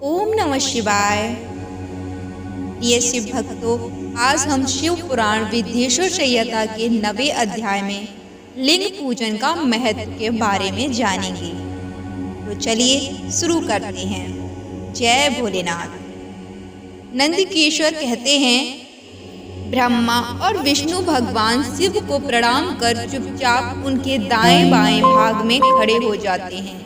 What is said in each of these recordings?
ओम नमः शिवाय। प्रिय शिव भक्तों, आज हम शिव पुराण विद्येश्वर संहिता के 9वें अध्याय में लिंग पूजन का महत्व के बारे में जानेंगे। तो चलिए शुरू करते हैं। जय भोलेनाथ। नंदकेश्वर कहते हैं, ब्रह्मा और विष्णु भगवान शिव को प्रणाम कर चुपचाप उनके दाएं बाएं भाग में खड़े हो जाते हैं।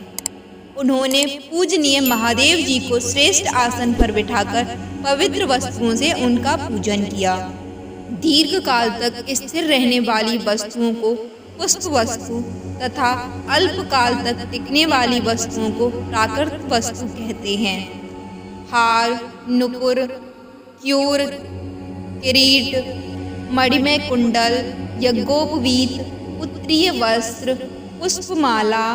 उन्होंने पूजनीय महादेव जी को श्रेष्ठ आसन पर बिठाकर पवित्र वस्तुओं से उनका पूजन किया। दीर्घ काल तक स्थिर रहने वाली वस्तुओं को पुष्प वस्तु तथा अल्प काल तक टिकने वाली वस्तुओं को प्राकृत वस्तु कहते हैं। हार, नुपुर, क्यूर, किरीट, मणिमय कुंडल, यज्ञोपवीत, उत्तरीय वस्त्र, पुष्पमाला,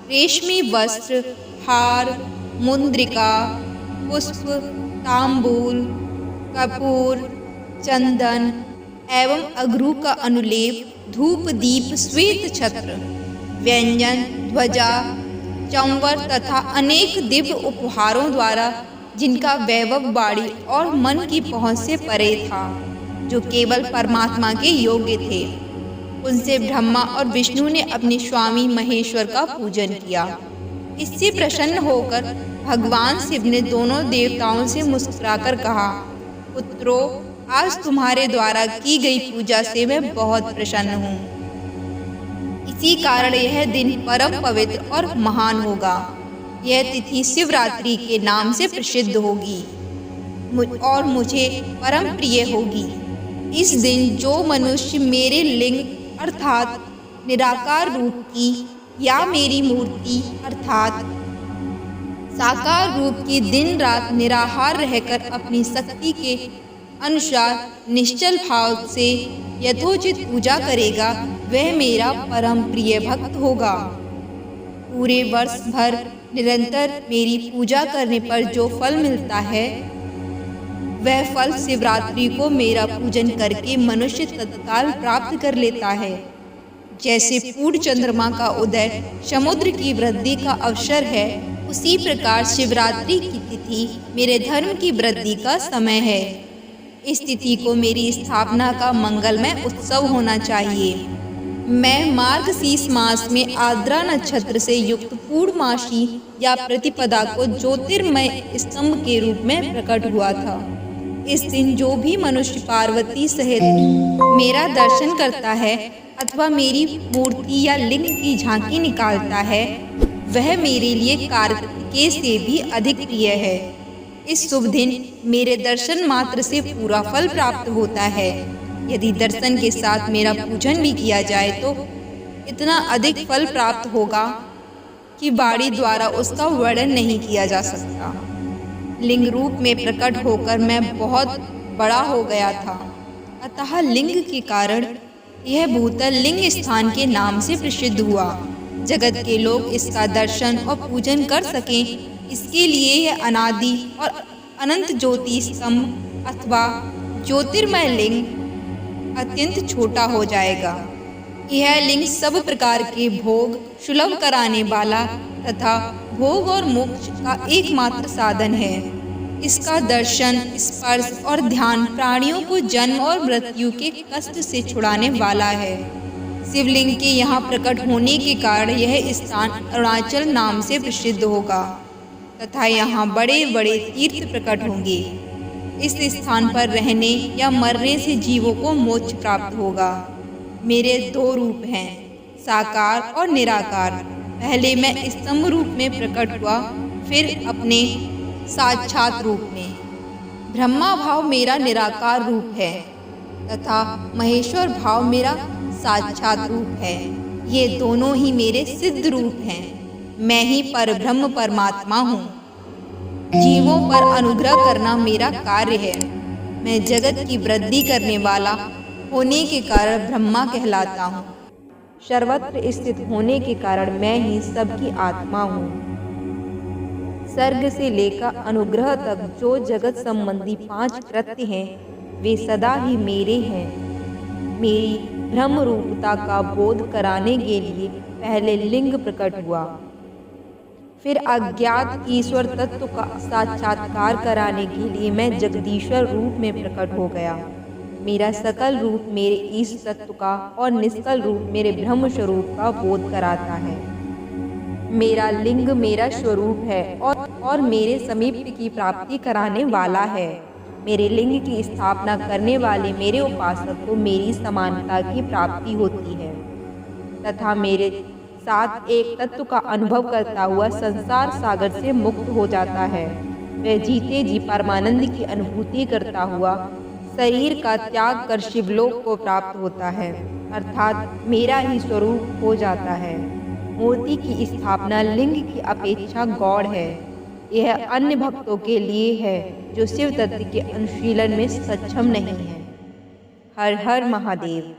रेशमी वस्त्र, हार, मुद्रिका, पुष्प, तांबूल, कपूर, चंदन एवं अगरू का अनुलेप, धूप दीप, श्वेत छत्र, व्यंजन, ध्वजा, चंवर तथा अनेक दिव्य उपहारों द्वारा जिनका वैभव वाणी और मन की पहुँच से परे था, जो केवल परमात्मा के योग्य थे, उनसे ब्रह्मा और विष्णु ने अपने स्वामी महेश्वर का पूजन किया। इससे प्रसन्न होकर भगवान शिव ने दोनों देवताओं से मुस्कुराकर कहा, पुत्रों, आज तुम्हारे द्वारा की गई पूजा से मैं बहुत प्रसन्न हूँ। इसी कारण यह दिन परम पवित्र और महान होगा। यह तिथि शिवरात्रि के नाम से प्रसिद्ध होगी और मुझे परम प्रिय होगी। इस दिन जो मनुष्य मेरे लिंग अर्थात निराकार रूप की या मेरी मूर्ति अर्थात साकार रूप की दिन रात निराहार रहकर अपनी शक्ति के अनुसार निश्चल भाव से यथोचित पूजा करेगा, वह मेरा परम प्रिय भक्त होगा। पूरे वर्ष भर निरंतर मेरी पूजा करने पर जो फल मिलता है, वह फल शिवरात्रि को मेरा पूजन करके मनुष्य तत्काल प्राप्त कर लेता है। जैसे पूर्ण चंद्रमा का उदय समुद्र की वृद्धि का अवसर है, उसी प्रकार शिवरात्रि की तिथि मेरे धर्म की वृद्धि का समय है। इस तिथि को मेरी स्थापना का मंगलमय उत्सव होना चाहिए। मैं मार्गशीर्ष मास में आर्द्रा नक्षत्र से युक्त पूर्णमासी या प्रतिपदा को ज्योतिर्मय स्तंभ के रूप में प्रकट हुआ था। इस दिन जो भी मनुष्य पार्वती सहित मेरा दर्शन करता है अथवा मेरी मूर्ति या लिंग की झांकी निकालता है, वह मेरे लिए कार्तिकेय से भी अधिक प्रिय है। इस शुभ दिन मेरे दर्शन मात्र से पूरा फल प्राप्त होता है। यदि दर्शन के साथ मेरा पूजन भी किया जाए तो इतना अधिक फल प्राप्त होगा कि वाणी द्वारा उसका वर्णन नहीं किया जा सकता। लिंग रूप में प्रकट होकर मैं बहुत बड़ा हो गया था, अतः लिंग के कारण यह भूतल लिंग स्थान के नाम से प्रसिद्ध हुआ। जगत के लोग इसका दर्शन और पूजन कर सकें, इसके लिए यह अनादि और अनंत ज्योति स्तंभ अथवा ज्योतिर्मय लिंग अत्यंत छोटा हो जाएगा। यह लिंग सब प्रकार के भोग सुलभ कराने वाला तथा भोग और मोक्ष का एकमात्र साधन है। इसका दर्शन, स्पर्श और ध्यान प्राणियों को जन्म और मृत्यु के कष्ट से छुड़ाने वाला है। शिवलिंग के यहाँ प्रकट होने के कारण यह स्थान अरुणाचल नाम से प्रसिद्ध होगा तथा यहाँ बड़े बड़े तीर्थ प्रकट होंगे। इस स्थान पर रहने या मरने से जीवों को मोक्ष प्राप्त होगा। मेरे दो रूप हैं, साकार और निराकार। पहले मैं स्तंभ रूप में प्रकट हुआ, फिर अपने साक्षात रूप में। ब्रह्मा भाव मेरा निराकार रूप है तथा महेश्वर भाव मेरा साक्षात रूप है। ये दोनों ही मेरे सिद्ध रूप हैं। मैं ही परब्रह्म परमात्मा हूँ। जीवों पर अनुग्रह करना मेरा कार्य है। मैं जगत की वृद्धि करने वाला होने के कारण ब्रह्मा कहलाता हूँ। सर्वत्र स्थित होने के कारण मैं ही सबकी आत्मा हूँ। सर्ग से लेकर अनुग्रह तक जो जगत संबंधी 5 कृत्य हैं, वे सदा ही मेरे हैं। मेरी ब्रह्म रूपता का बोध कराने के लिए पहले लिंग प्रकट हुआ। फिर अज्ञात ईश्वर तत्व का साक्षात्कार कराने के लिए मैं जगदीश्वर रूप में प्रकट हो गया। मेरा सकल रूप मेरे ईश तत्व का और निष्कल रूप मेरे ब्रह्म स्वरूप का बोध कराता है। मेरा लिंग मेरा स्वरूप है और मेरे समीप की प्राप्ति कराने वाला है। मेरे लिंग की स्थापना करने वाले मेरे उपासक को मेरी समानता की प्राप्ति होती है तथा मेरे साथ एक तत्व का अनुभव करता हुआ संसार सागर से मुक्त हो जाता है। वह जीते जी परमानंद की अनुभूति करता हुआ शरीर का त्याग कर शिवलोक को प्राप्त होता है, अर्थात मेरा ही स्वरूप हो जाता है। मूर्ति की स्थापना लिंग की अपेक्षा गौड़ है। यह अन्य भक्तों के लिए है जो शिव तत्व के अनुशीलन में सक्षम नहीं है। हर हर महादेव।